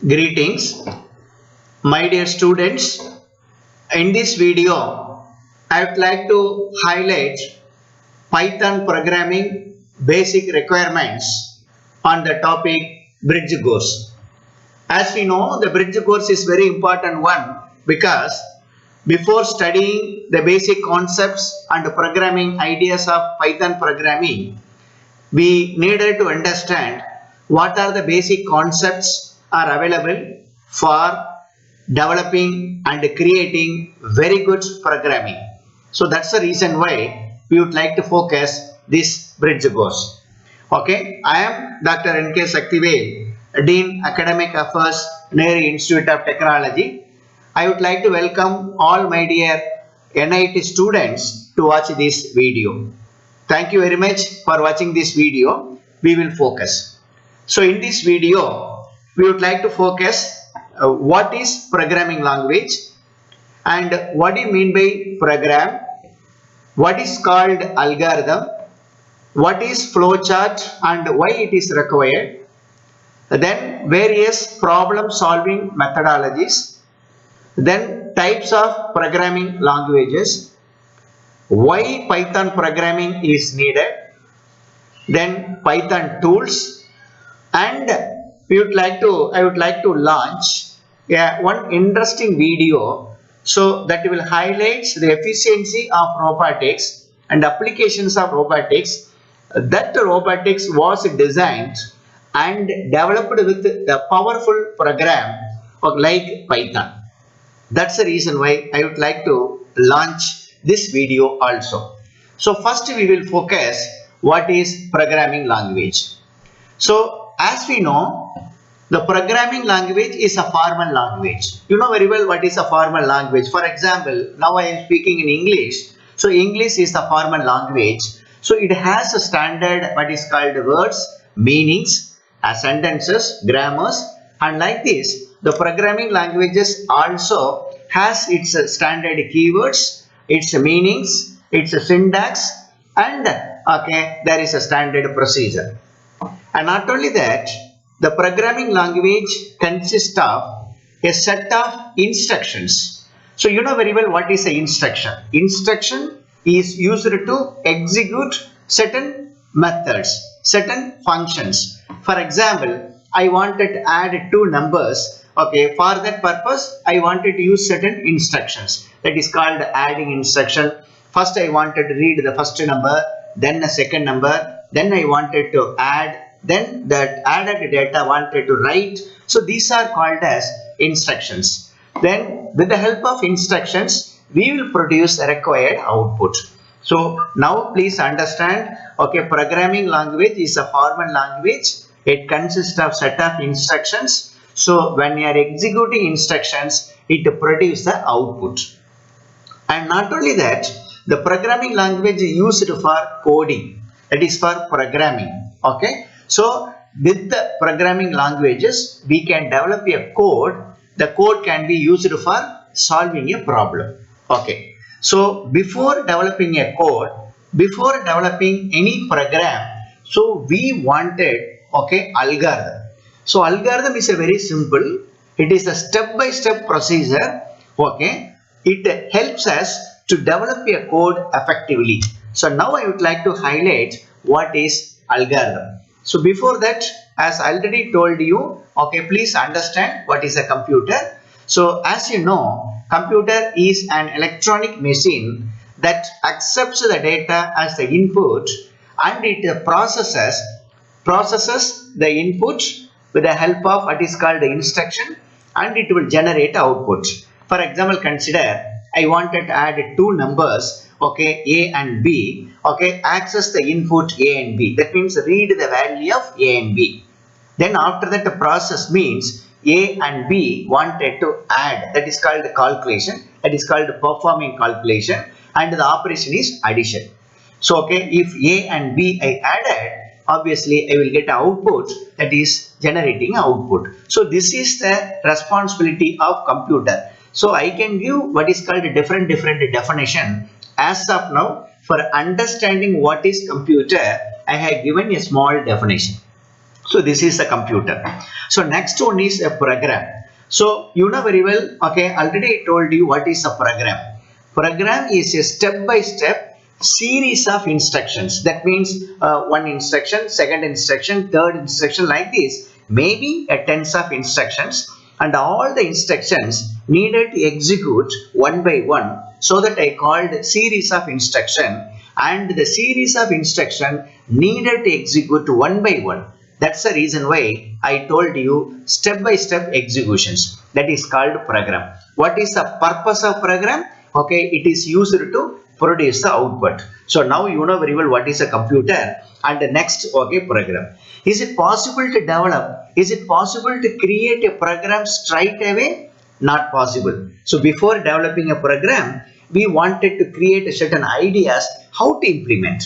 Greetings, my dear students. In this video, I would like to highlight Python programming basic requirements on the topic bridge course. As we know, the bridge course is very important one because before studying the basic concepts and programming ideas of Python programming, we needed to understand what are the basic concepts are available for developing and creating very good programming. So that's the reason why we would like to focus this bridge course. Okay, I am Dr. N.K. Saktivel, Dean Academic Affairs, Nehru Institute of Technology. I would like to welcome all my dear NIT students to watch this video. Thank you very much for watching this video. We will focus. So in this video, we would like to focus what is programming language and what do you mean by program, what is called algorithm, what is flowchart and why it is required, then various problem solving methodologies, then types of programming languages, why Python programming is needed, then Python tools, and I would like to launch one interesting video so that will highlight the efficiency of robotics and applications of robotics. That robotics was designed and developed with a powerful program like Python. That's the reason why I would like to launch this video also. So first we will focus what is programming language. So as we know, the programming language is a formal language. You know very well what is a formal language. For example, now I am speaking in English. So English is the formal language. So it has a standard what is called words, meanings, sentences, grammars, and like this, the programming languages also has its standard keywords, its meanings, its syntax, and there is a standard procedure. And not only that, the programming language consists of a set of instructions. So you know very well what is an instruction. Instruction is used to execute certain methods, certain functions. For example, I wanted to add two numbers. Okay, for that purpose, I wanted to use certain instructions. That is called adding instruction. First, I wanted to read the first number, then the second number, then I wanted to add, then that added data wanted to write. So these are called as instructions. Then with the help of instructions, we will produce the required output. So now please understand, okay, programming language is a formal language. It consists of set of instructions. So when you are executing instructions, it produces the output. And not only that, the programming language is used for coding. That is for programming. Okay. So with the programming languages, we can develop a code. The code can be used for solving a problem. Okay. So before developing a code, before developing any program, so we wanted, okay, algorithm. So algorithm is a very simple. It is a step-by-step procedure. Okay. It helps us to develop a code effectively. So now I would like to highlight what is algorithm. So before that, as I already told you, okay, please understand what is a computer. So as you know, computer is an electronic machine that accepts the data as the input and it processes the input with the help of what is called the instruction, and it will generate output. For example, consider I wanted to add two numbers, okay, A and B, okay, access the input A and B. That means read the value of A and B. Then after that, the process means A and B wanted to add. That is called calculation. That is called performing calculation, and the operation is addition. So, okay, if A and B I added, obviously I will get output, that is generating output. So this is the responsibility of computer. So I can give what is called a different definition. As of now, for understanding what is computer, I have given a small definition. So this is a computer. So next one is a program. So you know very well, okay, already I told you what is a program. Program is a step-by-step series of instructions. That means one instruction, second instruction, third instruction, like this. Maybe a tens of instructions, and all the instructions needed to execute one by one. So that I called series of instruction, and the series of instruction needed to execute one by one. That's the reason why I told you step-by-step executions. That is called program. What is the purpose of program? Okay, it is used to produce the output. So now you know very well what is a computer, and the next, okay, program. Is it possible to develop? Is it possible to create a program straight away? Not possible. So before developing a program, we wanted to create a certain ideas how to implement.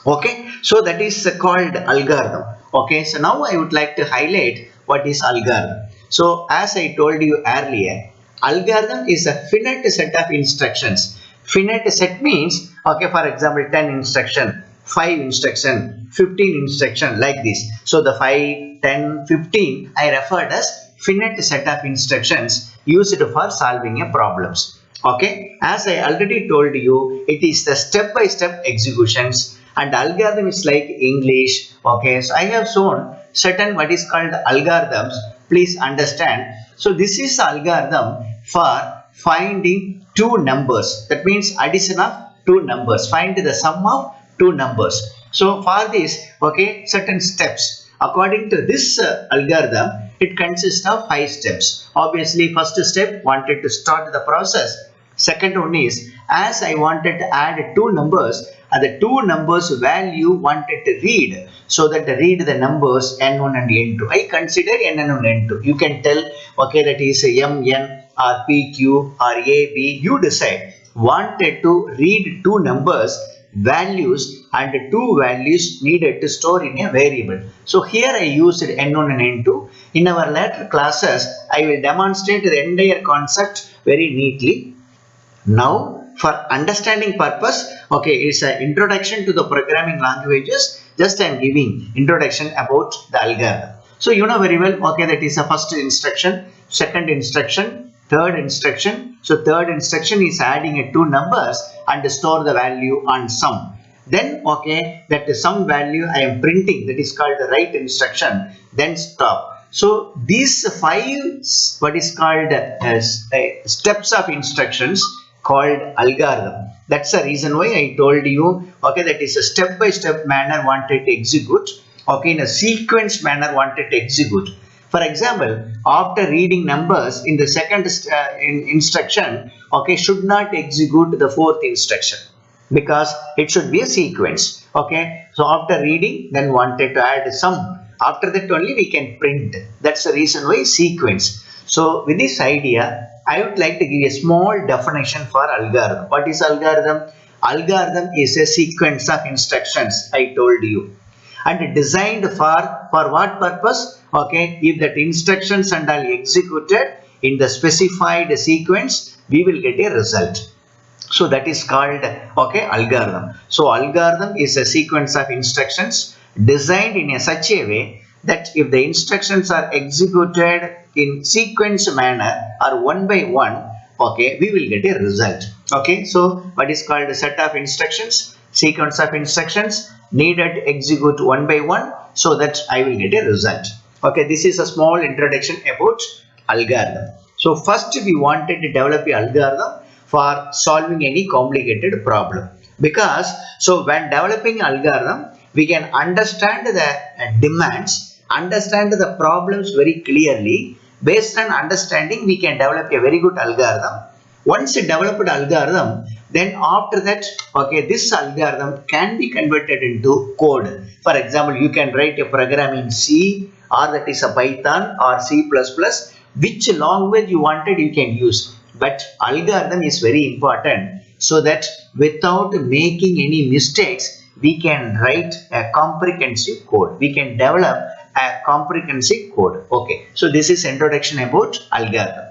Okay, so that is called algorithm. Okay, so now I would like to highlight what is algorithm. So as I told you earlier, algorithm is a finite set of instructions. Finite set means, okay, for example, 10 instruction, 5 instruction, 15 instruction, like this. So the 5, 10, 15 I referred as finite set of instructions used for solving a problems. Okay, as I already told you, it is the step-by-step executions, and algorithm is like English. Okay, so I have shown certain what is called algorithms. Please understand. So this is algorithm for finding two numbers. That means addition of two numbers. Find the sum of two numbers. So for this, okay, certain steps. According to this algorithm, it consists of 5 steps. Obviously, first step wanted to start the process. Second one is, as I wanted to add two numbers, the two numbers value wanted to read, so that read the numbers n1 and n2. I consider n1 and n2. You can tell, okay, that is mn or pq or ab. You decide. Wanted to read two numbers values, and two values needed to store in a variable. So here I used n1 and n2. In our later classes, I will demonstrate the entire concept very neatly. Now, for understanding purpose, okay, it's an introduction to the programming languages. Just I am giving introduction about the algorithm. So you know very well, okay, that is the first instruction, second instruction, third instruction. So third instruction is adding two numbers and store the value on sum. Then, okay, that sum value I am printing, that is called the write instruction. Then stop. So these 5 what is called steps of instructions called algorithm. That's the reason why I told you, okay, that is a step-by-step manner wanted to execute, okay, in a sequence manner wanted to execute. For example, after reading numbers in the second instruction, okay, should not execute the fourth instruction, because it should be a sequence. Okay, so after reading, then wanted to add sum. After that only we can print. That's the reason why sequence. So with this idea, I would like to give a small definition for algorithm. What is algorithm? Algorithm is a sequence of instructions, I told you, and designed for what purpose? Okay, if that instructions and are executed in the specified sequence, we will get a result. So that is called, okay, algorithm. So algorithm is a sequence of instructions designed in a such a way that if the instructions are executed in sequence manner or one by one, okay, we will get a result. Okay, so what is called a set of instructions, sequence of instructions needed to execute one by one, so that I will get a result. Okay, this is a small introduction about algorithm. So first we wanted to develop a algorithm for solving any complicated problem, because so when developing algorithm, we can understand the demands, understand the problems very clearly. Based on understanding, we can develop a very good algorithm. Once you developed algorithm, then after that, okay, this algorithm can be converted into code. For example, you can write a program in C, or that is a Python or C++. Which language you wanted, you can use. But algorithm is very important, so that without making any mistakes, we can write a comprehensive code. We can develop a comprehensive code. Okay, so this is introduction about algorithm.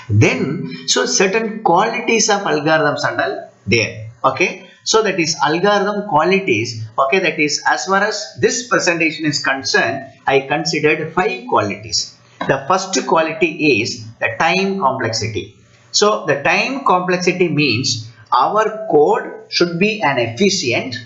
Then, so certain qualities of algorithms and all there. Okay, So that is algorithm qualities. Okay, that is as far as this presentation is concerned, I considered 5 qualities. The first quality is the time complexity. So the time complexity means our code should be an efficient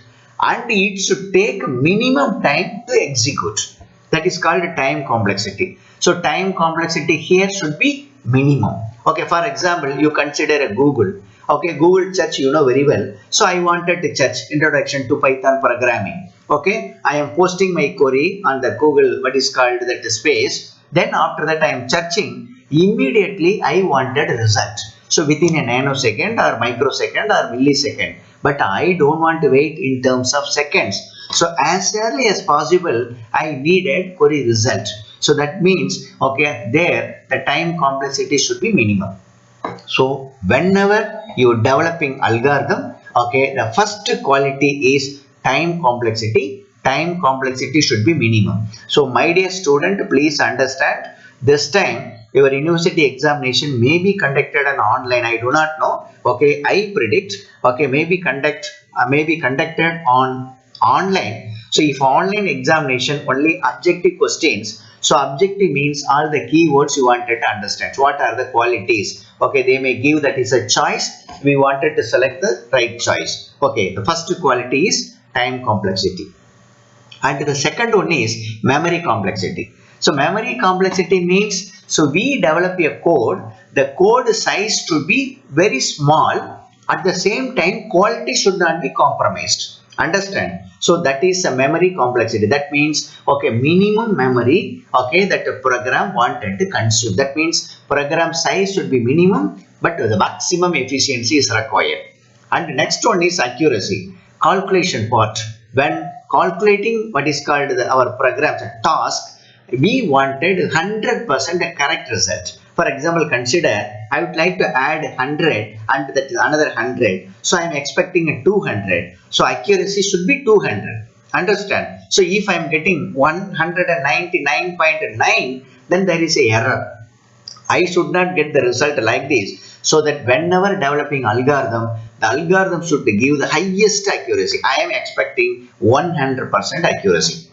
and it should take minimum time to execute. That is called time complexity. So time complexity here should be minimum. Okay, for example, you consider a Google. Okay, Google search you know very well. So I wanted to search introduction to Python programming. Okay, I am posting my query on the Google what is called that space. Then after that I am searching. Immediately I wanted a result. So within a nanosecond or microsecond or millisecond. But I don't want to wait in terms of seconds. So as early as possible, I needed query result. So that means, okay, there the time complexity should be minimum. So whenever you are developing algorithm, okay, the first quality is time complexity. Time complexity should be minimum. So my dear student, please understand this time your university examination may be conducted on online. I do not know. Okay, I predict. Okay, may be conducted on online. So if online examination only objective questions, so objective means all the keywords you wanted to understand. What are the qualities? Okay, they may give that is a choice. We wanted to select the right choice. Okay, the first quality is time complexity. And the second one is memory complexity. So memory complexity means, so we develop a code, the code size should be very small, at the same time quality should not be compromised. Understand? So that is a memory complexity. That means, okay, minimum memory, okay, that the program wanted to consume. That means program size should be minimum, but the maximum efficiency is required. And next one is accuracy, calculation part. When calculating what is called our programs task, we wanted 100% correct result. For example, consider I would like to add 100 and that is another 100. So I am expecting a 200. So accuracy should be 200. Understand? So if I am getting 199.9, then there is a error. I should not get the result like this. So that whenever developing algorithm, the algorithm should give the highest accuracy. I am expecting 100% accuracy.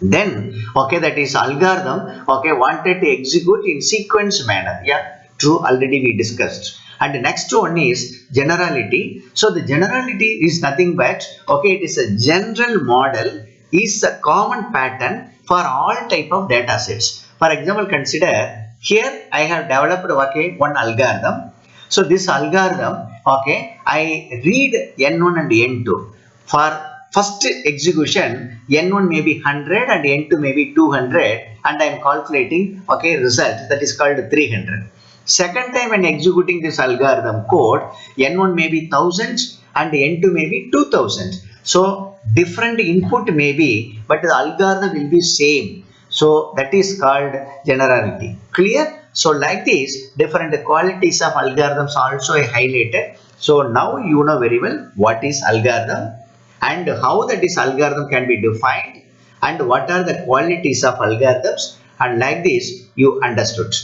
Then, okay, that is algorithm, okay, wanted to execute in sequence manner. Yeah, true, already we discussed. And the next one is generality. So the generality is nothing but, okay, it is a general model, is a common pattern for all type of data sets. For example, consider here I have developed, okay, one algorithm. So this algorithm, okay, I read N1 and N2. For first execution, N1 may be 100 and N2 may be 200 and I am calculating, okay, result that is called 300. Second time when executing this algorithm code, N1 may be 1000 and N2 may be 2000. So different input may be, but the algorithm will be same. So that is called generality. Clear? So like this, different qualities of algorithms also I highlighted. So now you know very well what is algorithm and how that is algorithm can be defined and what are the qualities of algorithms, and like this you understood.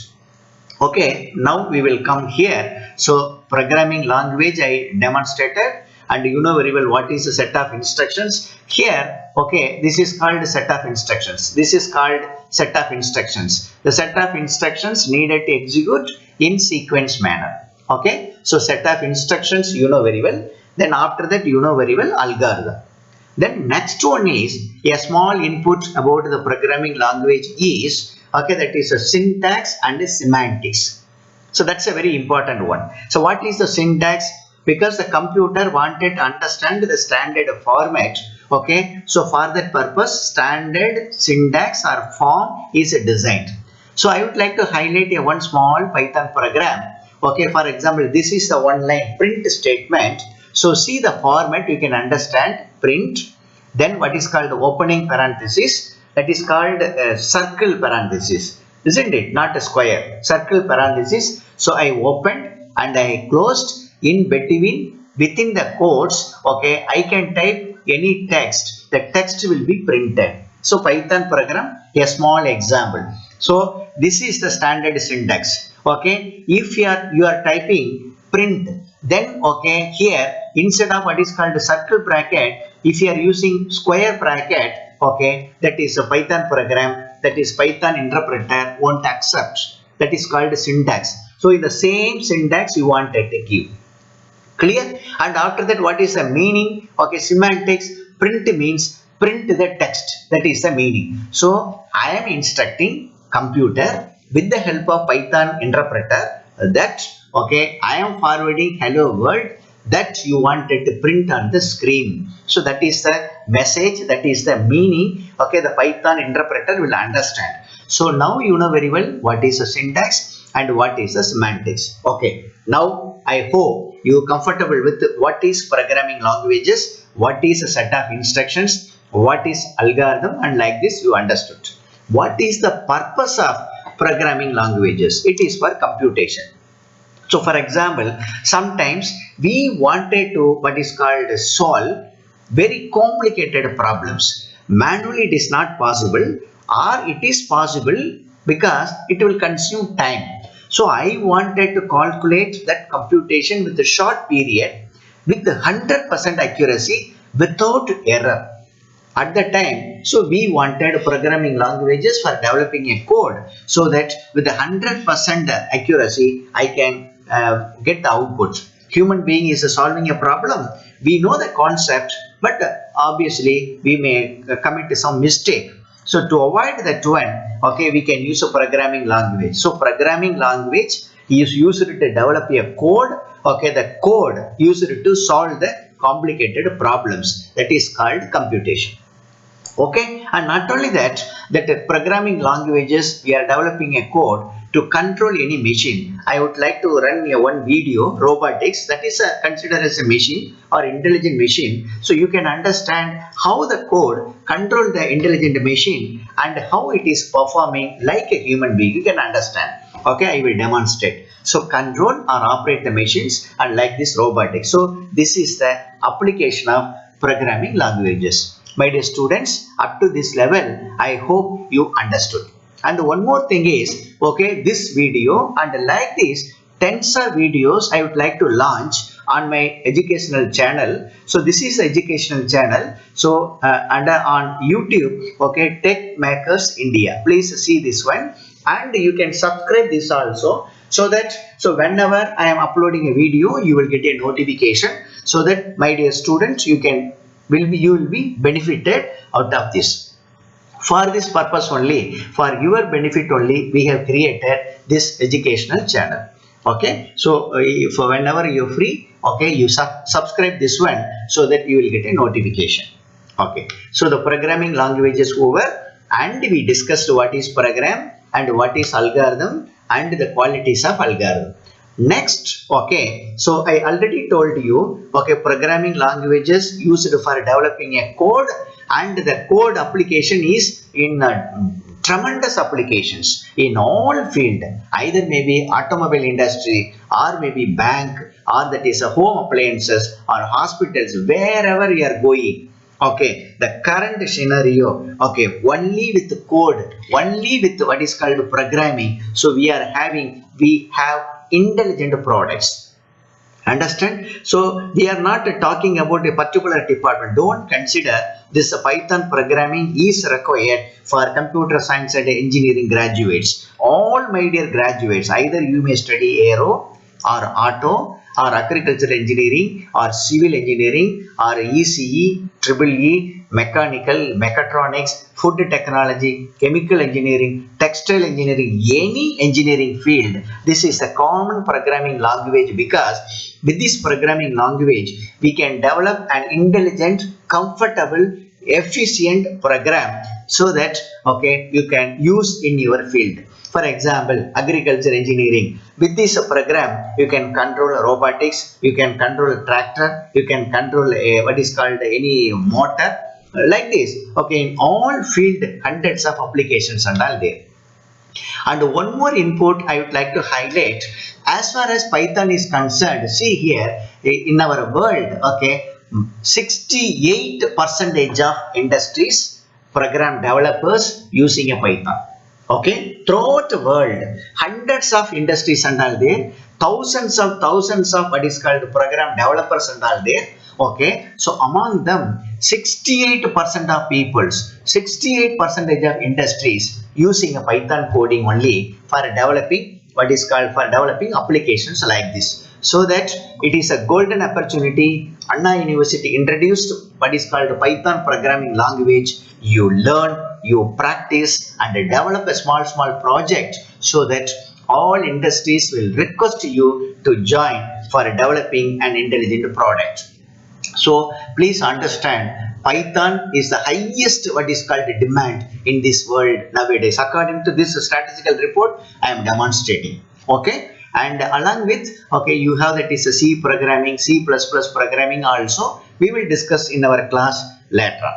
Okay, now we will come here. So programming language I demonstrated and you know very well what is a set of instructions. Here, okay, this is called set of instructions. This is called set of instructions. The set of instructions needed to execute in sequence manner. Okay, so set of instructions you know very well. Then after that you know very well algorithm. Then next one is a small input about the programming language is, okay, that is a syntax and a semantics. So that's a very important one. So what is the syntax? Because the computer wanted to understand the standard format. Okay, so for that purpose standard syntax or form is designed. So I would like to highlight a one small Python program. Okay, for example, this is the one line print statement. So see the format, you can understand print, then what is called the opening parenthesis, that is called a circle parenthesis, isn't it? Not a square, circle parenthesis. So I opened and I closed in between within the quotes. Okay, I can type any text, the text will be printed. So Python program, a small example. So this is the standard syntax. Okay, if you are typing print, then okay, here instead of what is called a circle bracket, if you are using square bracket, okay, that is a Python program, that is Python interpreter won't accept. That is called syntax. So in the same syntax you wanted to give. Clear? And after that, what is the meaning? Okay, semantics. Print means print the text. That is the meaning. So I am instructing computer with the help of Python interpreter that, okay, I am forwarding hello world that you wanted to print on the screen. So that is the message, that is the meaning. Okay, the Python interpreter will understand. So now you know very well what is the syntax and what is the semantics. Okay, now I hope you are comfortable with what is programming languages, what is a set of instructions, what is algorithm, and like this you understood. What is the purpose of programming languages? It is for computation. So for example, sometimes we wanted to what is called solve very complicated problems. Manually it is not possible, or it is possible because it will consume time. So I wanted to calculate that computation with a short period with 100% accuracy without error. At the time, so we wanted programming languages for developing a code so that with 100% accuracy I can get the output. Human being is solving a problem. We know the concept, but obviously we may commit some mistake. So to avoid that one, okay, we can use a programming language. So programming language is used to develop a code. Okay, the code used to solve the complicated problems. That is called computation. Okay, and not only that, programming languages, we are developing a code to control any machine. I would like to run one video, robotics, that is considered as a machine or intelligent machine. So you can understand how the code control the intelligent machine and how it is performing like a human being. You can understand. Okay, I will demonstrate. So control or operate the machines and like this robotics. So this is the application of programming languages. My dear students, up to this level, I hope you understood. And one more thing is, okay, this video and like this, tens of videos I would like to launch on my educational channel. So this is the educational channel. So on YouTube, okay, Tech Makers India. Please see this one, and you can subscribe this also. So whenever I am uploading a video, you will get a notification. So that, my dear students, you will be benefited out of this. For this purpose only, for your benefit only, we have created this educational channel. Okay, so for whenever you're free, okay, you subscribe this one so that you will get a notification. Okay, so the programming language is over, and we discussed what is program and what is algorithm and the qualities of algorithm. Next, okay, so I already told you, okay, programming languages used for developing a code, and the code application is in tremendous applications in all field, either maybe automobile industry or maybe bank, or that is a home appliances or hospitals, wherever you are going. Okay, the current scenario, okay, only with code, only with what is called programming. So we have intelligent products. Understand? So we are not talking about a particular department. Don't consider this Python programming is required for computer science and engineering graduates. All my dear graduates, either you may study aero or auto or agricultural engineering or civil engineering or ECE, EEE, mechanical, mechatronics, food technology, chemical engineering, textile engineering, any engineering field. This is a common programming language, because with this programming language, we can develop an intelligent, comfortable, efficient program so that, okay, you can use in your field. For example, agriculture engineering. With this program, you can control robotics, you can control a tractor, you can control what is called any motor, like this. Okay, in all field, hundreds of applications and all there. And one more input I would like to highlight, as far as Python is concerned. See here, in our world, okay, 68% of industries program developers using a Python. Okay, throughout the world, hundreds of industries and all there, thousands of what is called program developers and all there. Okay, so among them 68% of peoples, 68% of industries using a Python coding only for developing what is called for developing applications like this. So that it is a golden opportunity. Anna University introduced what is called Python programming language. You learn, you practice and develop a small project, so that all industries will request you to join for developing an intelligent product. So please understand, Python is the highest what is called demand in this world nowadays. According to this statistical report, I am demonstrating. Okay, and along with, okay, you have that is a C programming, C++ programming also. We will discuss in our class later.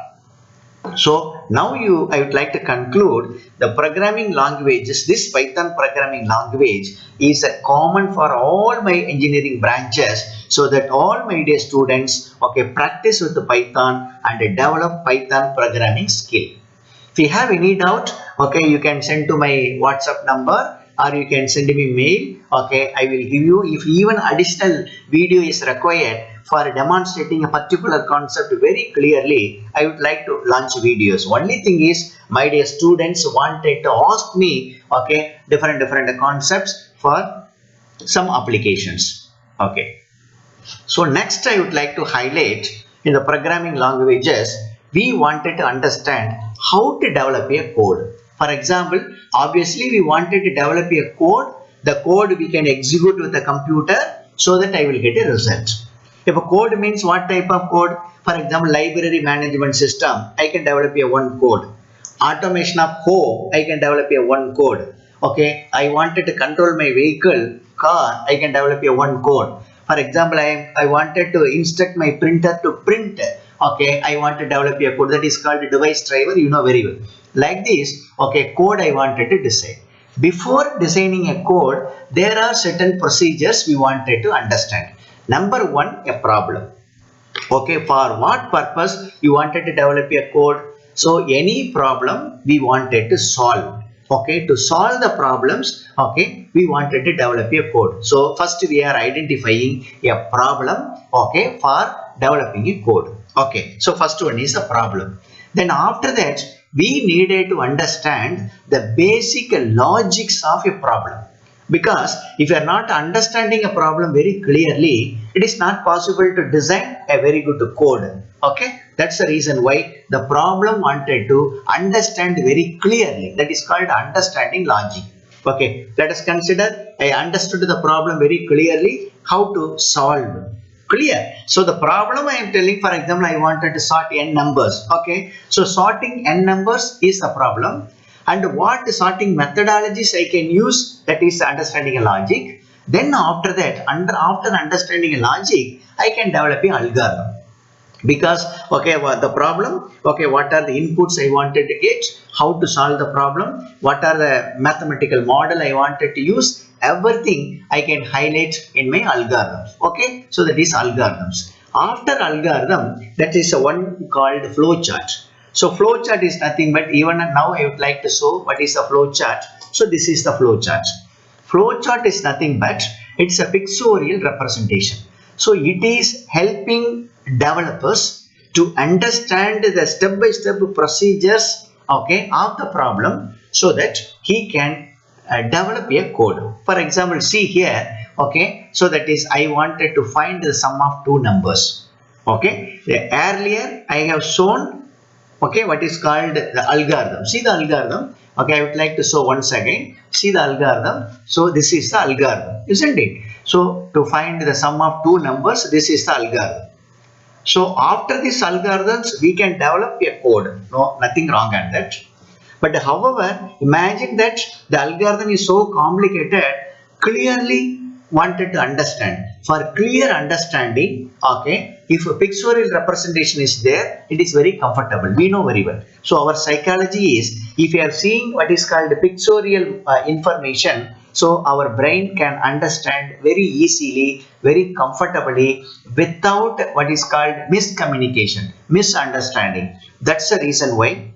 So now I would like to conclude the programming languages. This Python programming language is a common for all my engineering branches, so that all my dear students, okay, practice with the Python and develop Python programming skill. If you have any doubt, okay, you can send to my WhatsApp number or you can send me mail. Okay, I will give you, if even additional video is required for demonstrating a particular concept very clearly, I would like to launch videos. Only thing is, my dear students wanted to ask me, okay, different concepts for some applications. Okay, so next I would like to highlight in the programming languages, we wanted to understand how to develop a code. For example, obviously we wanted to develop a code. The code we can execute with the computer, so that I will get a result. If a code means what type of code? For example, library management system, I can develop a one code. Automation of home, I can develop a one code. Okay, I wanted to control my vehicle, car, I can develop a one code. For example, I wanted to instruct my printer to print. Okay, I want to develop a code that is called device driver, you know very well. Like this, okay, code I wanted to design. Before designing a code, there are certain procedures we wanted to understand. Number one, a problem. Okay, for what purpose you wanted to develop a code? So any problem we wanted to solve. Okay, to solve the problems, okay, we wanted to develop a code. So first we are identifying a problem, okay, for developing a code. Okay, so first one is a problem. Then after that, we needed to understand the basic logics of a problem. Because if you are not understanding a problem very clearly, it is not possible to design a very good code. Okay, that's the reason why the problem wanted to understand very clearly. That is called understanding logic. Okay, let us consider, I understood the problem very clearly. How to solve? Clear. So the problem I am telling, for example, I wanted to sort n numbers. Okay, so sorting n numbers is a problem. And what sorting methodologies I can use, that is understanding a logic. Then after that, after understanding a logic, I can develop an algorithm. Because, okay, the problem, okay, what are the inputs I wanted to get, how to solve the problem, what are the mathematical model I wanted to use, everything I can highlight in my algorithms. Okay, so that is algorithms. After algorithm, that is one called flowchart. So flowchart is nothing but, even now I would like to show what is a flowchart. So this is the flowchart. Flowchart is nothing but, it's a pictorial representation. So it is helping developers to understand the step-by-step procedures, okay, of the problem, so that he can develop a code. For example, see here, okay, so that is I wanted to find the sum of two numbers. Okay, earlier I have shown, okay, what is called the algorithm. See the algorithm. Okay, I would like to show once again. See the algorithm. So this is the algorithm, isn't it? So to find the sum of two numbers, this is the algorithm. So after these algorithms, we can develop a code. No, nothing wrong at that. But however, imagine that the algorithm is so complicated, clearly wanted to understand. For clear understanding, okay, if a pictorial representation is there, it is very comfortable. We know very well. So our psychology is, if you are seeing what is called pictorial information, so our brain can understand very easily, very comfortably, without what is called miscommunication, misunderstanding. That's the reason why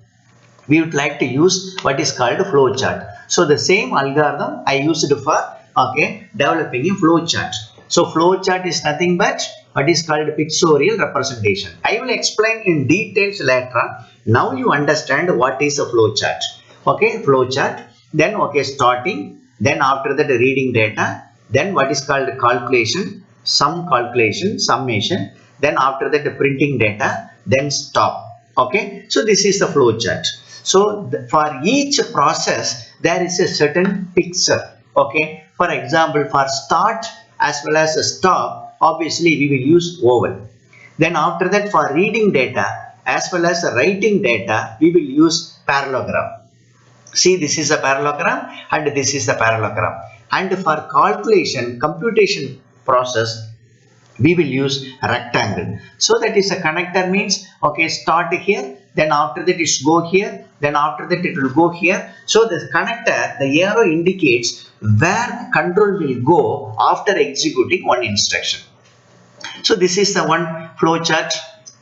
we would like to use what is called flowchart. So the same algorithm I used for okay, developing a flow chart. So flow chart is nothing but what is called pictorial representation. I will explain in details later on. Now you understand what is a flow chart. Okay, flow chart. Then okay, starting. Then after that reading data. Then what is called calculation, summation. Then after that printing data. Then stop. Okay, so this is the flow chart. So for each process there is a certain picture. Okay, for example, for start as well as a stop, obviously we will use oval. Then after that for reading data as well as writing data, we will use parallelogram. See, this is a parallelogram and this is the parallelogram. And for calculation, computation process, we will use a rectangle. So that is a connector means, okay, start here, then after that it go here, then after that it will go here. So the connector, the arrow indicates where control will go after executing one instruction. So this is the one flow chart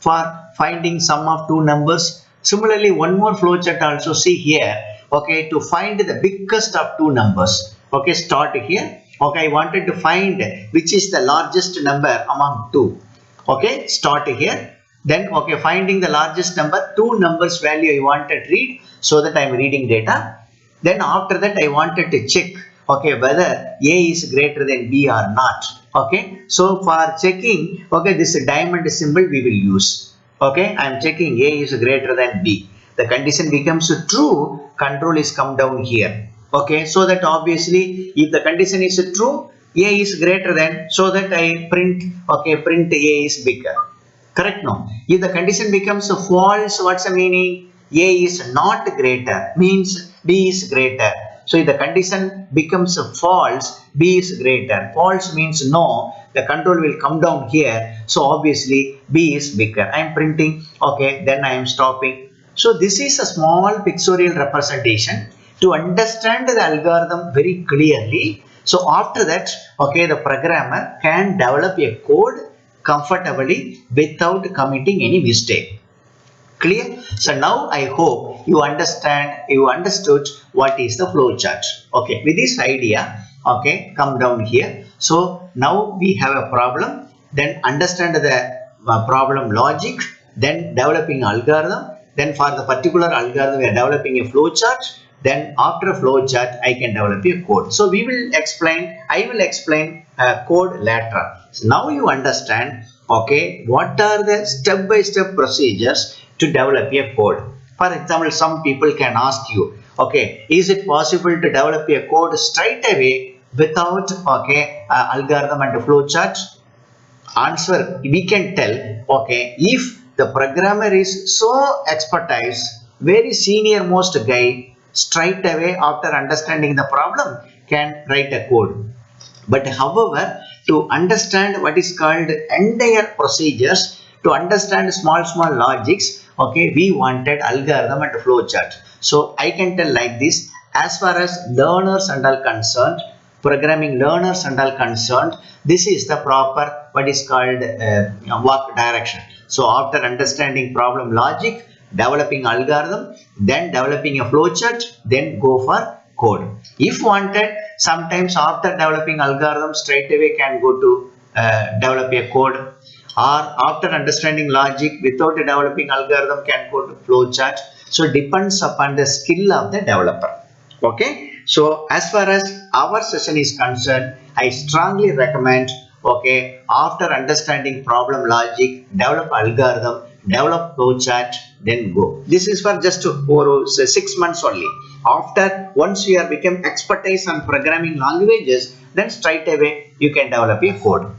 for finding sum of two numbers. Similarly, one more flow chart also see here, okay, to find the biggest of two numbers. Okay, start here. Okay, I wanted to find which is the largest number among two. Okay, start here. Then, okay, finding the largest number, two numbers value I wanted to read, so that I am reading data. Then after that I wanted to check, okay, whether A is greater than B or not. Okay, so for checking, okay, this diamond symbol we will use. Okay, I am checking A is greater than B. The condition becomes true, control is come down here. Okay, so that obviously if the condition is true, A is greater than, so that I print, okay, print A is bigger. Correct? No. If the condition becomes false, what's the meaning? A is not greater, means B is greater. So if the condition becomes false, B is greater. False means no, the control will come down here. So obviously B is bigger. I am printing, okay, then I am stopping. So this is a small pictorial representation to understand the algorithm very clearly. So after that, okay, the programmer can develop a code comfortably without committing any mistake. Clear? So now I hope you understood what is the flow chart. Okay, with this idea, okay, come down here. So now we have a problem, then understand the problem logic, then developing algorithm, then for the particular algorithm we are developing a flow chart, then after a flow chart I can develop a code. So I will explain code later. So now you understand, okay, what are the step-by-step procedures to develop a code. For example, some people can ask you, okay, is it possible to develop a code straight away without, okay, algorithm and flow chart? Answer, we can tell, okay, if the programmer is so expertise, very senior most guy, straight away after understanding the problem can write a code. But however, to understand what is called entire procedures, to understand small logics, okay, we wanted algorithm and flow chart. So I can tell like this, as far as learners and all concerned, programming learners and all concerned, this is the proper what is called work direction. So after understanding problem logic, developing algorithm, then developing a flow chart, then go for code. If wanted, sometimes after developing algorithm straight away can go to develop a code, or after understanding logic without developing algorithm can go to flow chart. So depends upon the skill of the developer. Okay, so as far as our session is concerned, I strongly recommend, okay, after understanding problem logic, develop algorithm, develop flow chart, then go. This is for just 6 months only. After once you have become expertise on programming languages, then straight away you can develop a code.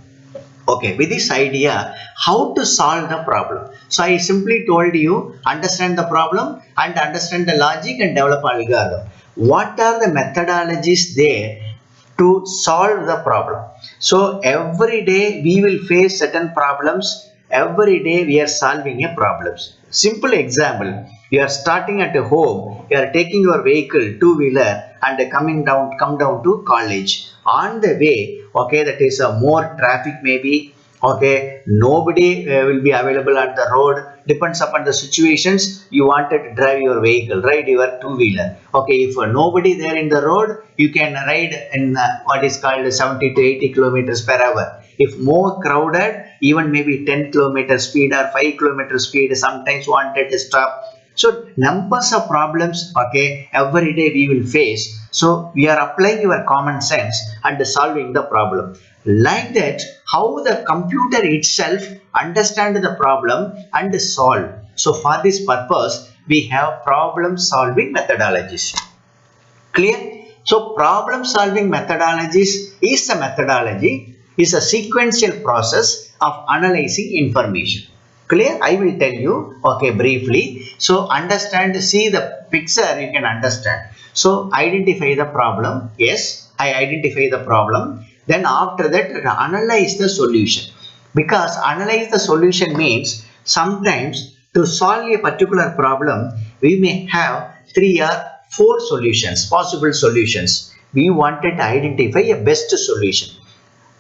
Okay, with this idea, how to solve the problem. So I simply told you, understand the problem and understand the logic and develop algorithm. What are the methodologies there to solve the problem? So every day we will face certain problems. Every day we are solving a problems. Simple example, you are starting at a home, you are taking your vehicle, two-wheeler, and come down to college. On the way, okay, that is more traffic maybe, okay, nobody will be available at the road, depends upon the situations. You wanted to drive your vehicle, ride your two-wheeler. Okay, if nobody there in the road, you can ride in what is called 70 to 80 kilometers per hour. If more crowded, even maybe 10 kilometer speed or 5 kilometer speed, sometimes wanted to stop. So numbers of problems, okay, every day we will face. So we are applying your common sense and solving the problem. Like that, how the computer itself understand the problem and solve. So for this purpose, we have problem solving methodologies. Clear? So problem solving methodologies is a methodology, is a sequential process of analyzing information. Clear? I will tell you, okay, briefly. So understand, see the picture, you can understand. So identify the problem. Yes, I identify the problem. Then after that, analyze the solution. Because analyze the solution means sometimes to solve a particular problem, we may have 3 or 4 solutions, possible solutions. We wanted to identify a best solution.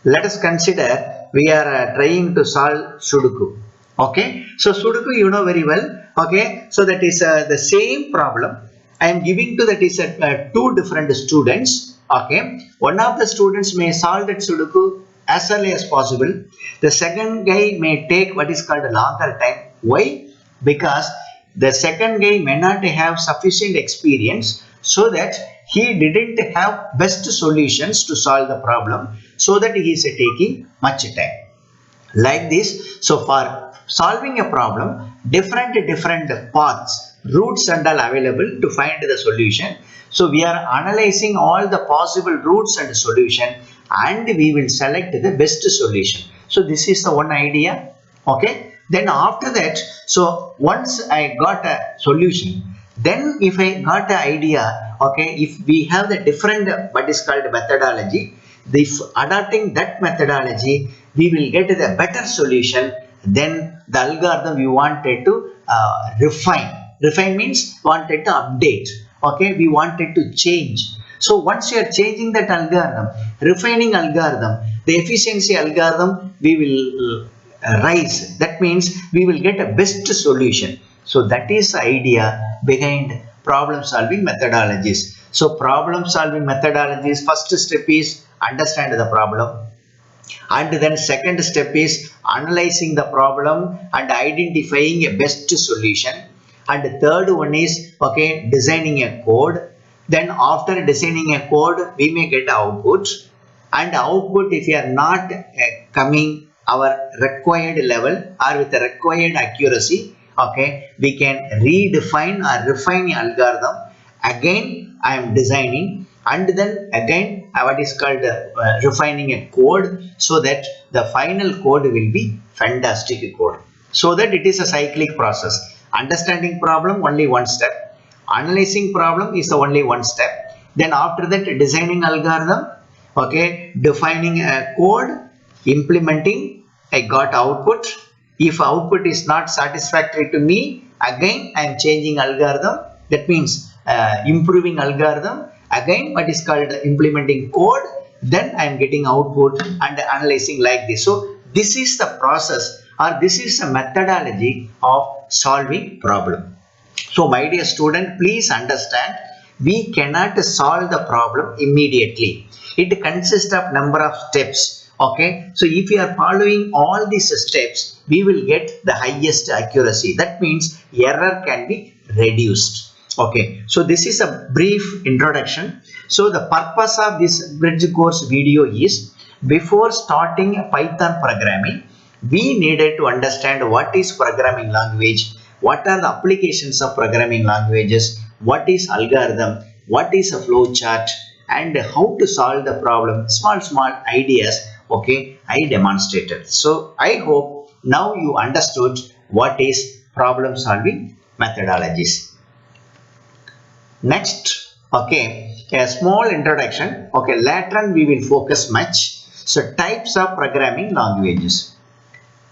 Let us consider we are trying to solve Sudoku. Okay, so Sudoku you know very well. Okay, so that is the same problem. I am giving to that is 2 different students. Okay, one of the students may solve that Sudoku as early as possible. The second guy may take what is called a longer time. Why? Because the second guy may not have sufficient experience, so that he didn't have best solutions to solve the problem, so that he is taking much time. Like this, so for solving a problem, different paths, routes and all available to find the solution. So we are analyzing all the possible routes and solution, and we will select the best solution. So this is the one idea. Okay, then after that, so once I got a solution, then if I got an idea, okay, if we have the different what is called methodology, if adopting that methodology, we will get the better solution. Then the algorithm we wanted to refine. Refine means wanted to update. Okay, we wanted to change. So once you are changing that algorithm, refining algorithm, the efficiency algorithm, we will rise. That means we will get a best solution. So that is the idea behind problem solving methodologies. So problem solving methodologies, first step is understand the problem, and then second step is analyzing the problem and identifying a best solution, and third one is, okay, designing a code. Then after designing a code, we may get output, and output, if you are not coming our required level or with the required accuracy, okay, we can redefine or refine the algorithm. Again I am designing, and then again what is called refining a code, so that the final code will be fantastic code. So that it is a cyclic process. Understanding problem, only one step. Analyzing problem is the only one step. Then after that, designing algorithm, okay, defining a code, implementing, I got output. If output is not satisfactory to me, again I am changing algorithm. That means improving algorithm. Again what is called implementing code. Then I am getting output and analyzing like this. So this is the process, or this is a methodology of solving problem. So my dear student, please understand, we cannot solve the problem immediately. It consists of number of steps. Okay, so if you are following all these steps, we will get the highest accuracy. That means error can be reduced. Okay, so this is a brief introduction. So the purpose of this bridge course video is, before starting Python programming, we needed to understand what is programming language, what are the applications of programming languages, what is algorithm, what is a flow chart, and how to solve the problem. Small ideas, okay, I demonstrated. So I hope now you understood what is problem solving methodologies. Next, okay, a small introduction. Okay, later on we will focus much. So types of programming languages.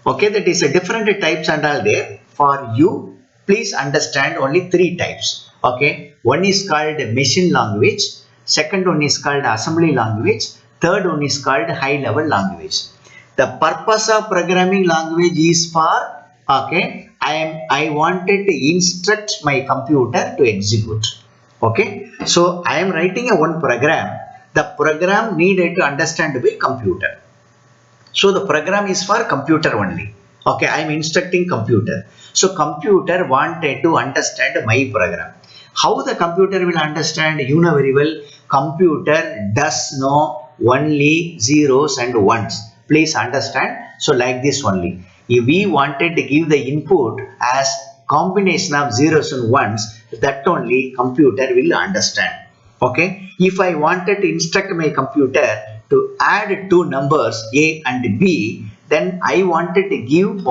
Okay, that is a different types and all there. For you, please understand only 3 types. Okay, one is called machine language, second one is called assembly language, third one is called high level language. The purpose of programming language is for, okay, I wanted to instruct my computer to execute. Okay, so I am writing a one program. The program needed to understand by computer. So the program is for computer only. Okay, I am instructing computer. So computer wanted to understand my program. How the computer will understand? You know very well, computer does know only zeros and ones. Please understand. So like this only. If we wanted to give the input as combination of zeros and ones, that only computer will understand. Okay, if I wanted to instruct my computer to add two numbers a and b, then I wanted to give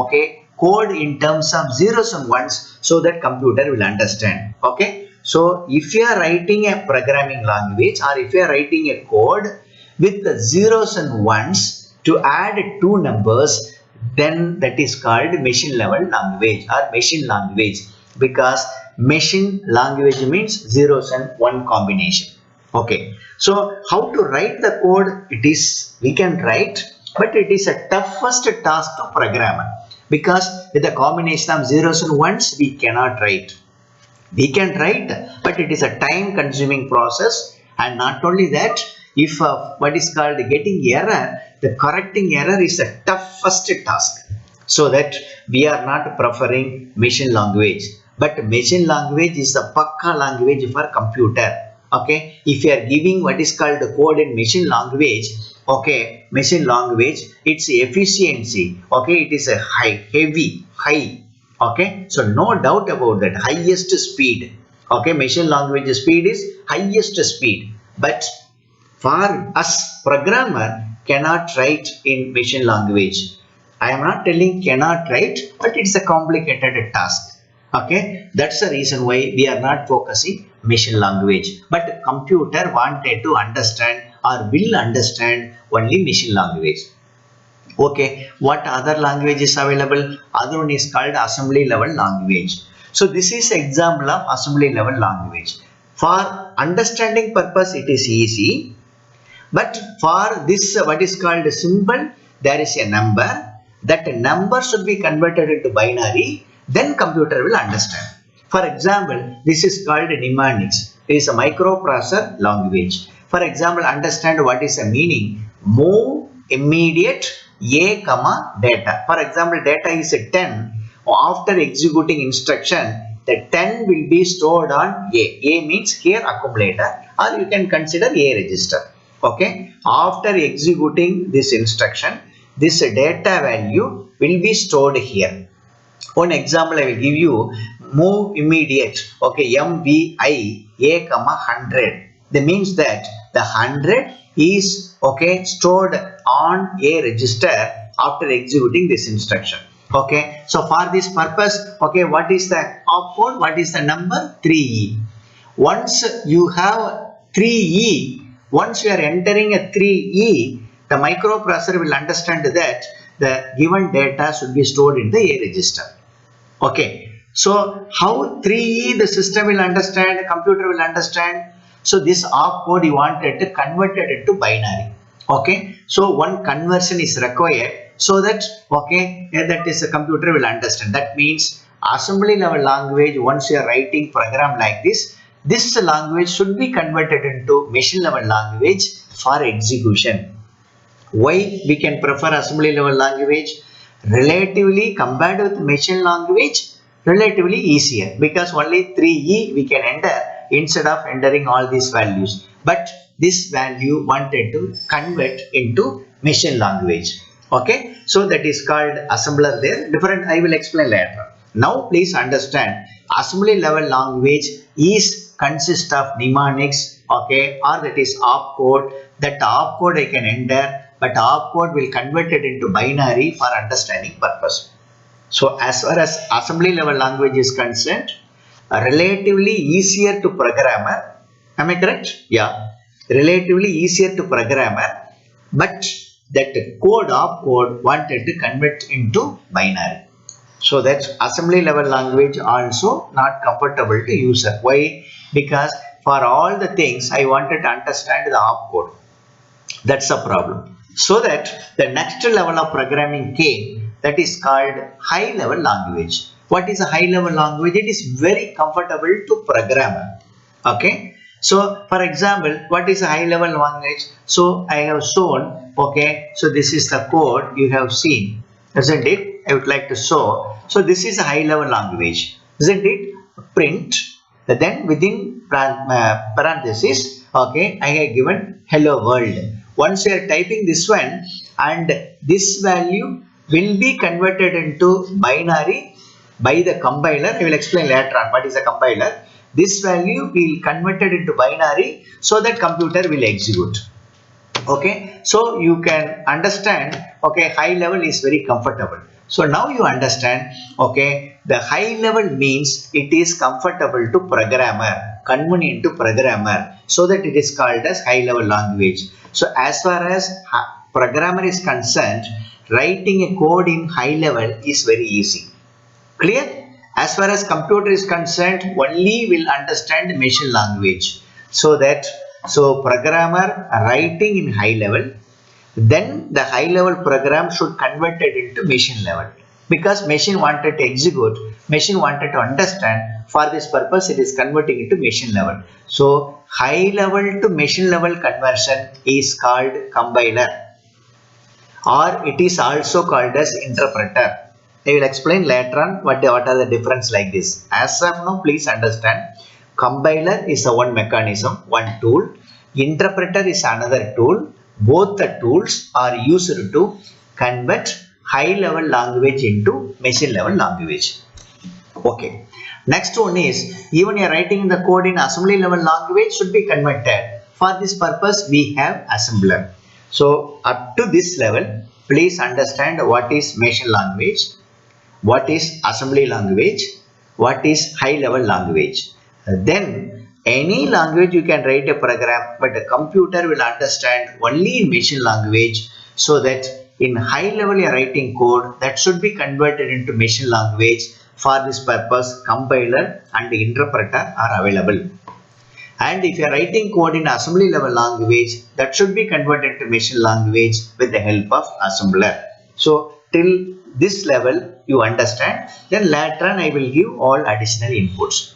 code in terms of zeros and ones, so that computer will understand. Okay, so if you are writing a programming language, or if you are writing a code with the zeros and ones to add two numbers, then that is called machine level language or machine language, because machine language means zeros and one combination. Okay, so how to write the code? It is, we can write, but it is a toughest task to programmer, because with a combination of zeros and ones we cannot write. We can write, but it is a time consuming process. And not only that, if what is called getting error, the correcting error is the toughest task. So that we are not preferring machine language, but machine language is the pakka language for computer. Okay, if you are giving what is called the code in machine language, okay, machine language, its efficiency, okay, it is a high. Okay, so no doubt about that, highest speed. Okay, machine language speed is highest speed, but for us programmer cannot write in machine language. I am not telling cannot write, but it's a complicated task. Okay, that's the reason why we are not focusing machine language, but computer wanted to understand or will understand only machine language. Okay, what other language is available? Other one is called assembly level language. So this is example of assembly level language. For understanding purpose it is easy, but for this what is called a symbol, there is a number. That number should be converted into binary, then computer will understand. For example, this is called mnemonics. It is a microprocessor language. For example, understand what is the meaning. Move immediate a comma data. For example, data is a 10. After executing instruction, the 10 will be stored on A. A means here accumulator, or you can consider A register. Okay, after executing this instruction, this data value will be stored here. One example I will give you, move immediate, okay, MVI A comma 100. That means that the 100 is stored on A register after executing this instruction. Okay, so for this purpose, what is the opcode? What is the number? 3E. Once you have 3E, once you are entering a 3E, the microprocessor will understand that the given data should be stored in the A register. Okay, so how 3E the system will understand, the computer will understand. So this opcode you wanted to convert it into binary. Okay, so one conversion is required, so that that is a computer will understand. That means assembly level language, once you are writing program like this language should be converted into machine level language for execution. Why we can prefer assembly level language? Relatively compared with machine language, relatively easier, because only 3E we can enter instead of entering all these values. But this value wanted to convert into machine language. Okay, so that is called assembler there. Different, I will explain later. Now please understand, assembly level language is consist of mnemonics, or that is opcode. That opcode I can enter, but opcode will convert it into binary for understanding purpose. So as far as assembly level language is concerned, relatively easier to programmer. Am I correct? Yeah, relatively easier to programmer, but that code opcode wanted to convert into binary. So that assembly level language also not comfortable to user. Why? Because for all the things I wanted to understand the opcode. That's a problem. So that the next level of programming came, that is called high level language. what is a high level language? It is very comfortable to programmer. Okay, so for example, what is a high level language? So I have shown, okay, so this is the code you have seen, isn't it? I would like to show. So this is a high level language, isn't it? Print, then within parenthesis, okay, I have given hello world. Once you are typing this one, and this value will be converted into binary by the compiler. I will explain later on what is a compiler. This value will converted into binary, so that computer will execute. Okay, so you can understand, okay, high level is very comfortable. So now you understand, okay, the high level means it is comfortable to programmer, convenient to programmer, so that it is called as high level language. So as far as programmer is concerned, writing a code in high level is very easy. Clear? As far as computer is concerned, only will understand machine language. So programmer writing in high level, then the high level program should convert it into machine level, because machine wanted to execute, machine wanted to understand. For this purpose, it is converting into machine level. So high level to machine level conversion is called compiler, or it is also called as interpreter. I will explain later on what are the difference like this. As of now, please understand, compiler is a one mechanism, one tool. Interpreter is another tool. Both the tools are used to convert high level language into machine level language. Okay. Next one is, even you are writing the code in assembly level language should be converted. For this purpose, we have assembler. So up to this level, please understand what is machine language, what is assembly language, what is high level language. Then any language you can write a program, but the computer will understand only in machine language. So that in high level you are writing code that should be converted into machine language. For this purpose, compiler and interpreter are available. And if you are writing code in assembly level language, that should be converted to machine language with the help of assembler. So till this level you understand, then later on I will give all additional inputs.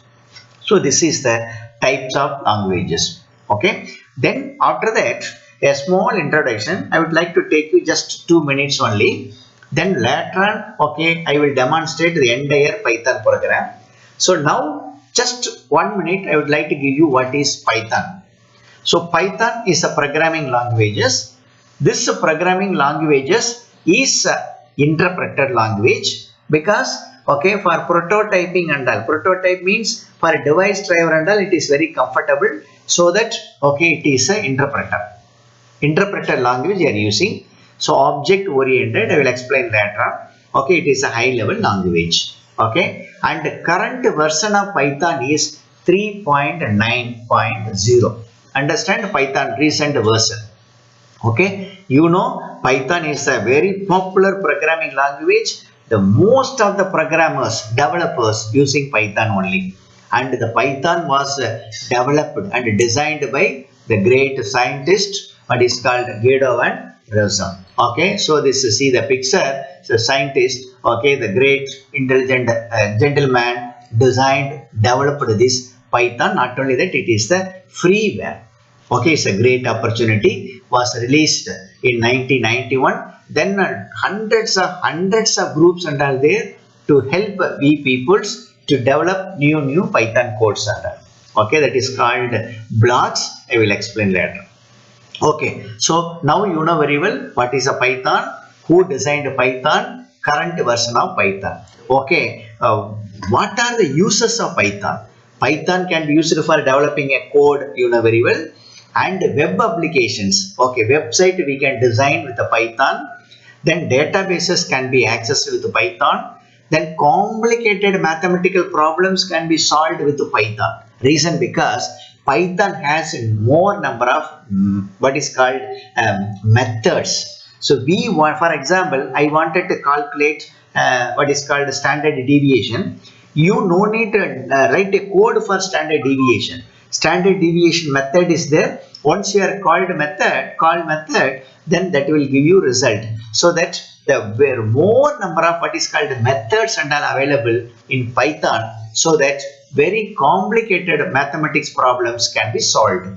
So this is the types of languages. Okay, then after that, a small introduction. I would like to take you just 2 minutes only. Then later on, okay, I will demonstrate the entire Python program. So now just 1 minute, I would like to give you what is Python. So Python is a programming languages. This programming languages is interpreted language, because okay, for prototyping and all, prototype means for a device driver and all, it is very comfortable. So that okay, it is a interpreter language you are using. So object oriented, I will explain later on. Okay, it is a high level language. Okay, and the current version of Python is 3.9.0. Understand, Python recent version. Okay, you know Python is a very popular programming language. The most of the programmers, developers using Python only, and the Python was developed and designed by the great scientist, what is called Guido van Rossum. Okay, so this, see the picture, the scientist, okay, the great intelligent gentleman designed, developed this Python. Not only that, it is the freeware. Okay, it's a great opportunity, was released in 1991. Then hundreds of groups and are there to help we peoples to develop new Python codes and all. Okay, that is called blocks. I will explain later. Okay, so now you know very well what is a Python, who designed Python, current version of Python. Okay, what are the uses of Python? Python can be used for developing a code, you know very well, and web applications. Okay, website we can design with the Python. Then databases can be accessed with Python. Then complicated mathematical problems can be solved with Python. Reason, because Python has more number of what is called methods. So we want, for example, I wanted to calculate what is called standard deviation. You no need to write a code for standard deviation. Standard deviation method is there. Once you are called method, then that will give you result. So that there were more number of what is called methods and all available in Python, so that very complicated mathematics problems can be solved.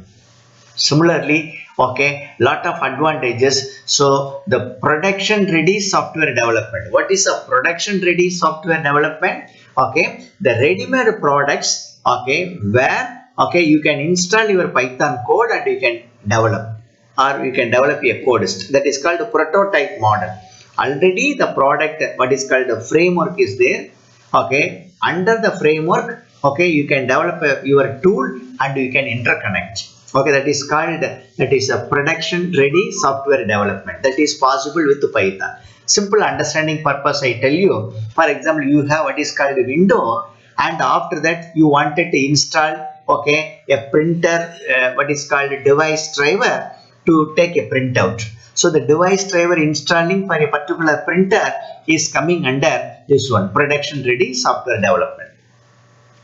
Similarly, okay, lot of advantages. So the production ready software development. What is a production ready software development? Okay, the ready-made products, okay, where okay you can install your Python code and you can develop, or you can develop a code. That is called a prototype model. Already the product, what is called a framework, is there. Okay, under the framework, okay, you can develop your tool and you can interconnect. Okay, that is called, that is a production ready software development. That is possible with Python. Simple understanding purpose I tell you. For example, you have what is called a window, and after that you wanted to install okay a printer, what is called a device driver to take a printout. So the device driver installing for a particular printer is coming under this one, production ready software development.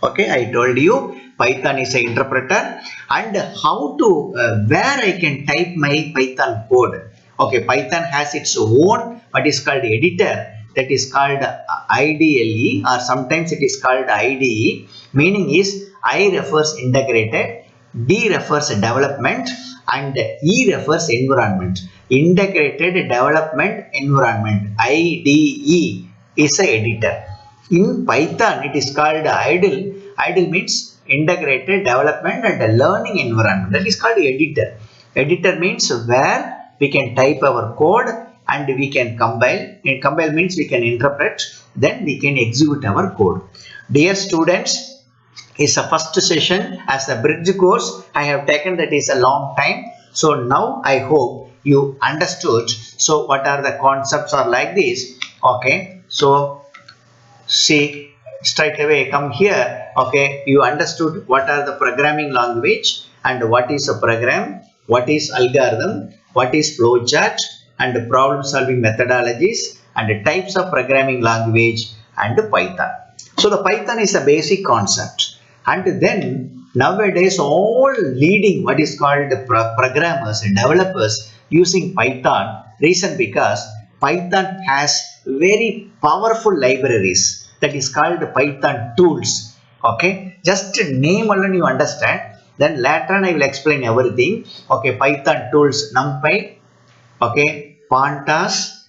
Okay, I told you Python is an interpreter, and how to where I can type my Python code. Okay, Python has its own what is called editor, that is called IDLE, or sometimes it is called IDE. Meaning is I refers integrated, D refers development, and E refers environment. Integrated Development Environment, IDE, is a editor. In Python, it is called idle. Idle means integrated development and learning environment. That is called editor. Editor means where we can type our code and we can compile. And compile means we can interpret. Then we can execute our code. Dear students, is a first session as a bridge course. I have taken that is a long time. So now I hope you understood. So what are the concepts are like this. Okay. So see, straight away come here. Okay, you understood what are the programming language and what is a program, what is algorithm, what is flowchart, and problem solving methodologies and types of programming language and Python. So the Python is a basic concept, and then nowadays all leading what is called programmers and developers using Python. Reason because Python has very powerful libraries, that is called Python tools. Okay, just name alone you understand. Then later on I will explain everything. Okay, Python tools NumPy, okay, Pandas,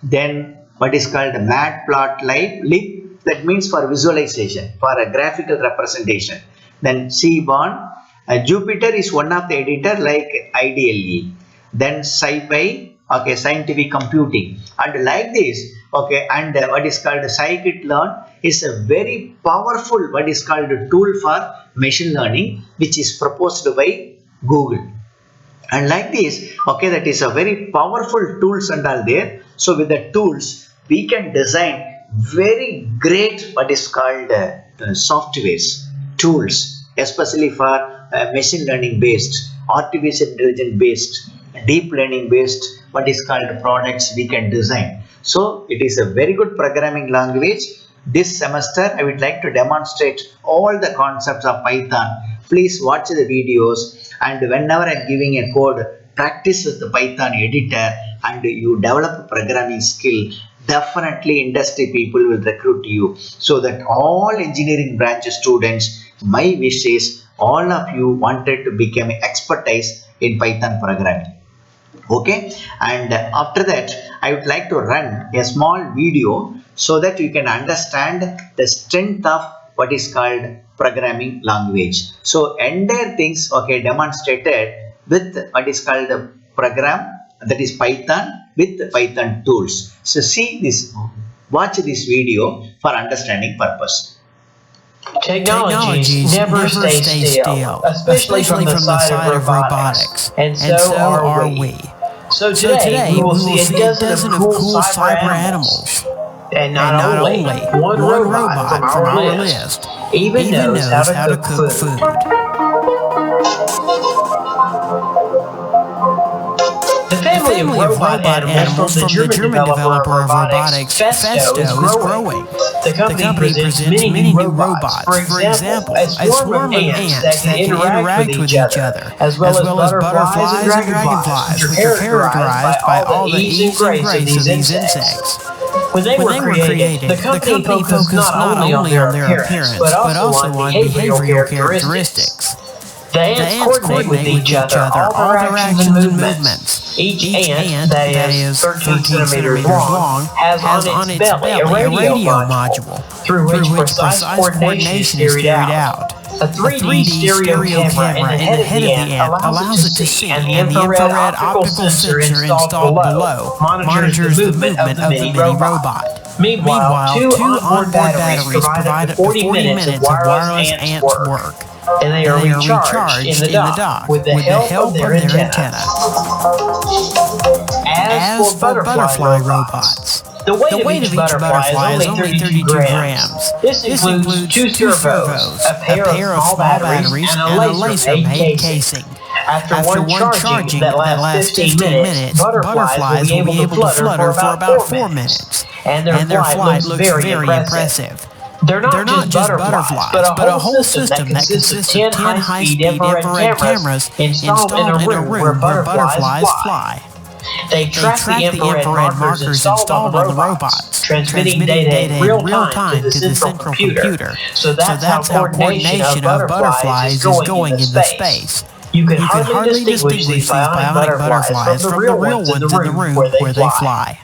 then what is called Matplotlib, that means for visualization, for a graphical representation. Then Seaborn, Jupyter is one of the editor like IDLE. Then SciPy, okay, scientific computing, and like this. Okay, and what is called scikit-learn is a very powerful what is called a tool for machine learning, which is proposed by Google. And like this, okay, that is a very powerful tools and all there. So with the tools we can design very great what is called softwares, tools, especially for machine learning based, artificial intelligence based, deep learning based what is called products we can design. So it is a very good programming language. This semester I would like to demonstrate all the concepts of Python. Please watch the videos, and whenever I am giving a code, practice with the Python editor and you develop programming skill. Definitely industry people will recruit you, so that all engineering branch students, my wish is all of you wanted to become expertise in Python programming. Okay, and after that I would like to run a small video so that you can understand the strength of what is called programming language. So entire things okay demonstrated with what is called a program, that is Python, with Python tools. So see this, watch this video for understanding purpose. Technologies never stay still, especially from the side of robotics, and so are we. So today we will see a dozen of cool cyber animals. And not only one robot from our list even knows how to cook food. The family family of robot animals from the German developer of robotics, Festo, is growing. The company presents many new robots. For example, a swarm of ants that can interact with each other, as well as butterflies and dragonflies, which are characterized by all the ease and grace of these insects. When they were created, the company focused not only on their appearance, but also on behavioral characteristics. The ants coordinate with each other all their actions and movements. Each ant, that is 13 centimeters long, has on its belly a radio module through which precise coordination is carried out. A 3D stereo camera in the head of the ant allows it to see, and the infrared optical sensor installed below monitors the movement of the mini robot. Meanwhile, two onboard batteries provide up to 40 minutes of wireless ants work, and they are recharged in the dock with the help of their antenna. As for butterfly robots, the weight of each butterfly is only 32 grams. This includes two servos, a pair of small batteries, and a laser-made casing. After one charging that lasts 15 minutes, butterflies will be able to flutter for about 4 minutes, and their flight looks very impressive. They're not just butterflies, but a whole system that consists of 10 high-speed infrared cameras installed in a room where butterflies fly. They track the infrared markers installed on the robots, transmitting data in real time to the central computer. So that's how coordination of butterflies is going into space. You can hardly distinguish these bionic butterflies from the real ones in the room where they fly.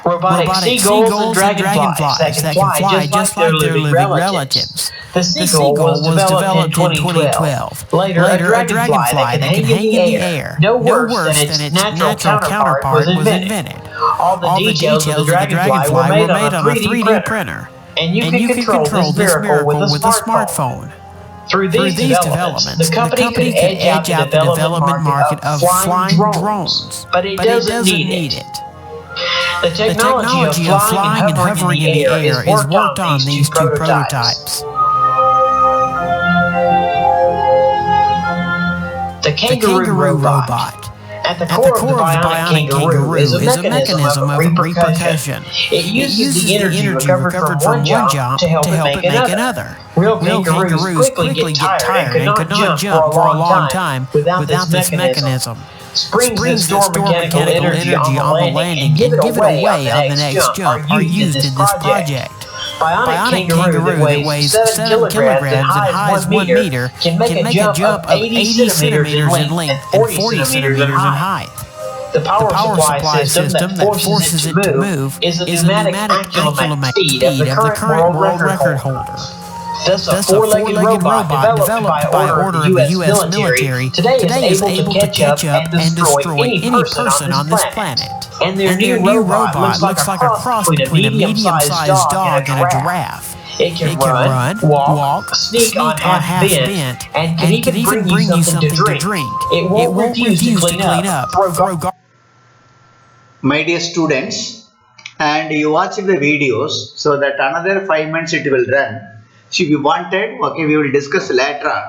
Robotic seagulls and dragonflies that can fly just like their living relatives. The seagull was developed in 2012. Later, a dragonfly that can hang in the air, no worse than its natural counterpart, was invented. All the details of the dragonfly were made on a 3D printer, and you can control this miracle with a smartphone. Through these developments, the company could edge out the development market of flying drones, but it doesn't need it. The technology of flying and hovering in the air is worked on these two prototypes. The kangaroo robot. At the core of the bionic kangaroo is a mechanism of repercussion. It uses the energy recovered from one jump to help it make another. Real kangaroos quickly get tired and could not jump for a long time without this mechanism. Springs that store mechanical energy on the landing and give it away on the next jump are used in this project. Bionic kangaroo that weighs 7 kilograms and highs 1 meter can make a jump of 80 centimeters in length and 40 centimeters in height. The power supply system that forces it to move is the pneumatic accumulated speed of the current world record holder. Thus, a four-legged robot developed by order of the U.S. military today is able to catch up and destroy any person on this planet. And their new robot looks like a cross between a medium-sized dog and a giraffe. It can run, walk, sneak on half bent, and can even bring you something to drink. It won't refuse to clean up, throw garbage. My dear students, and you watch the videos, so that another 5 minutes it will run. So if you wanted, okay, we will discuss later on.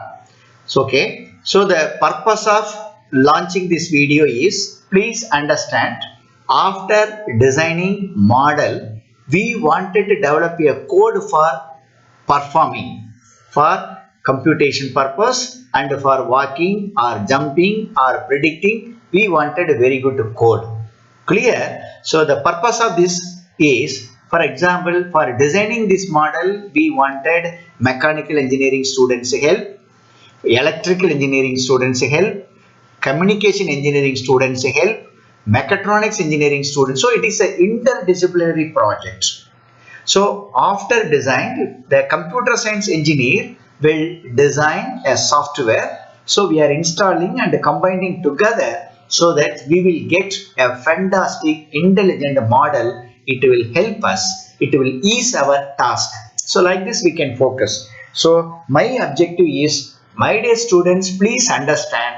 So okay, so the purpose of launching this video is, please understand, after designing model, we wanted to develop a code for performing, for computation purpose, and for walking or jumping or predicting. We wanted a very good code. Clear? So the purpose of this is, for example, for designing this model, we wanted mechanical engineering students help, electrical engineering students help, communication engineering students help, mechatronics engineering students. So it is an interdisciplinary project. So after design, the computer science engineer will design a software. So we are installing and combining together so that we will get a fantastic intelligent model. It will help us, it will ease our task. So like this we can focus. So my objective is, my dear students, please understand,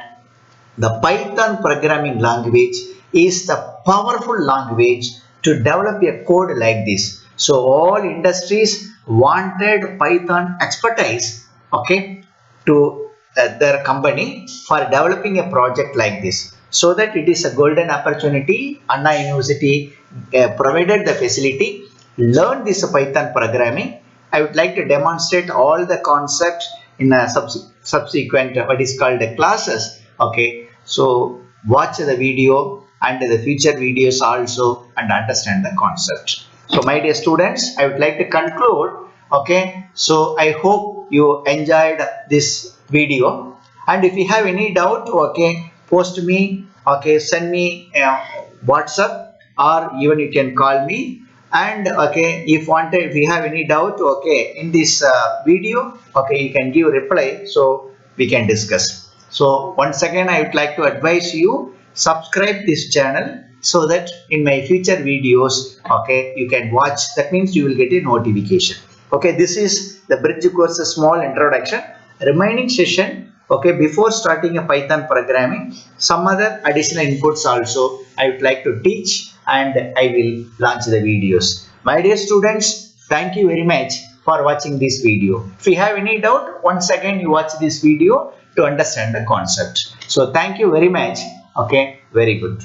the Python programming language is the powerful language to develop a code like this. So all industries wanted Python expertise, okay, to their company for developing a project like this. so that it is a golden opportunity. Anna University provided the facility. Learn this Python programming. I would like to demonstrate all the concepts in a subsequent what is called classes. Okay, so watch the video and the future videos also and understand the concept. So my dear students, I would like to conclude. Okay, so I hope you enjoyed this video, and if you have any doubt, okay, post me, okay, send me WhatsApp, or even you can call me. And okay, if you have any doubt, okay, in this video, okay, you can give reply, so we can discuss. So once again, I would like to advise you, subscribe this channel so that in my future videos, okay, you can watch. That means you will get a notification. Okay, this is the bridge course, a small introduction. Remaining session, okay, before starting a Python programming, some other additional inputs also I would like to teach, and I will launch the videos. My dear students, thank you very much for watching this video. If you have any doubt, once again you watch this video to understand the concept. So thank you very much. Okay, very good.